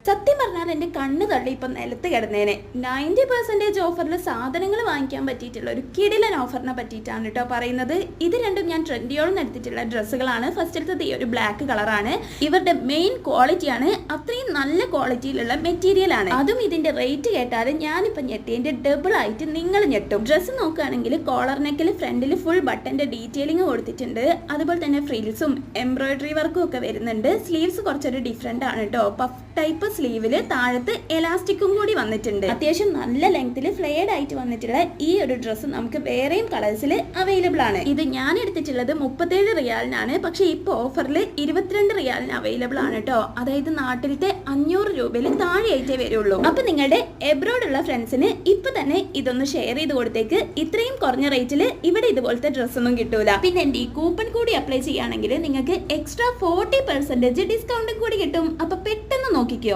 സത്യം പറഞ്ഞാൽ എൻ്റെ കണ്ണ് തള്ളി ഇപ്പം നിലത്ത് കിടന്നേനെ. 90% ഓഫറിൽ സാധനങ്ങൾ വാങ്ങിക്കാൻ പറ്റിയിട്ടുള്ള ഒരു കിടിലൻ ഓഫറിനെ പറ്റിയിട്ടാണ് കേട്ടോ പറയുന്നത്. ഇത് രണ്ടും ഞാൻ ട്രെൻഡിയോളം എടുത്തിട്ടുള്ള ഡ്രസ്സുകളാണ്. ഫസ്റ്റത്തെ ഈ ഒരു ബ്ലാക്ക് കളറാണ്. ഇവരുടെ മെയിൻ ക്വാളിറ്റിയാണ്. അത്രയും നല്ല ക്വാളിറ്റിയിലുള്ള മെറ്റീരിയൽ ആണ്. അതും ഇതിന്റെ റേറ്റ് കേട്ടാൽ ഞാനിപ്പം ഞെട്ടിയതിന്റെ ഡബിൾ ആയിട്ട് നിങ്ങൾ ഞെട്ടും. ഡ്രസ്സ് നോക്കുകയാണെങ്കിൽ കോളർ നെക്കിൽ ഫ്രണ്ടിൽ ഫുൾ ബട്ടന്റെ ഡീറ്റെയിലിംഗ് കൊടുത്തിട്ടുണ്ട്. അതുപോലെ തന്നെ ഫ്രിൽസും എംബ്രോയിഡറി വർക്കും ഒക്കെ വരുന്നുണ്ട്. സ്ലീവ്സ് കുറച്ചൊരു ഡിഫറെന്റ് ആണ് കേട്ടോ. പഫ് ടൈപ്പ് സ്ലീവില് താഴത്ത് എലാസ്റ്റിക്കും കൂടി വന്നിട്ടുണ്ട്. അത്യാവശ്യം നല്ല ലെങ്ത്തിൽ ഫ്ലെയർഡ് ആയിട്ട് വന്നിട്ടുള്ള ഈ ഒരു ഡ്രസ്സ് നമുക്ക് വേറെയും കളേഴ്സിൽ അവൈലബിൾ ആണ്. ഇത് ഞാൻ എടുത്തിട്ടുള്ളത് 37 റിയാലിനാണ്. പക്ഷെ ഇപ്പൊ ഓഫറിൽ 22 റിയാലിന് അവൈലബിൾ ആണ് കേട്ടോ. അതായത് നാട്ടിലത്തെ 500 രൂപയിൽ താഴെയായിട്ടേ വരുള്ളൂ. അപ്പൊ നിങ്ങളുടെ എബ്രോഡ് ഉള്ള ഫ്രണ്ട്സിന് ഇപ്പൊ തന്നെ ഇതൊന്ന് ഷെയർ ചെയ്ത് കൊടുത്തേക്ക്. ഇത്രയും കുറഞ്ഞ റേറ്റിൽ ഇവിടെ ഇതുപോലത്തെ ഡ്രസ്സൊന്നും കിട്ടൂല. പിന്നെ എന്റെ ഈ കൂപ്പൺ കൂടി അപ്ലൈ ചെയ്യുകയാണെങ്കിൽ നിങ്ങൾക്ക് എക്സ്ട്രാ 40% ഡിസ്കൗണ്ടും കൂടി കിട്ടും. അപ്പൊ പെട്ടെന്ന് നോക്കിക്കോ.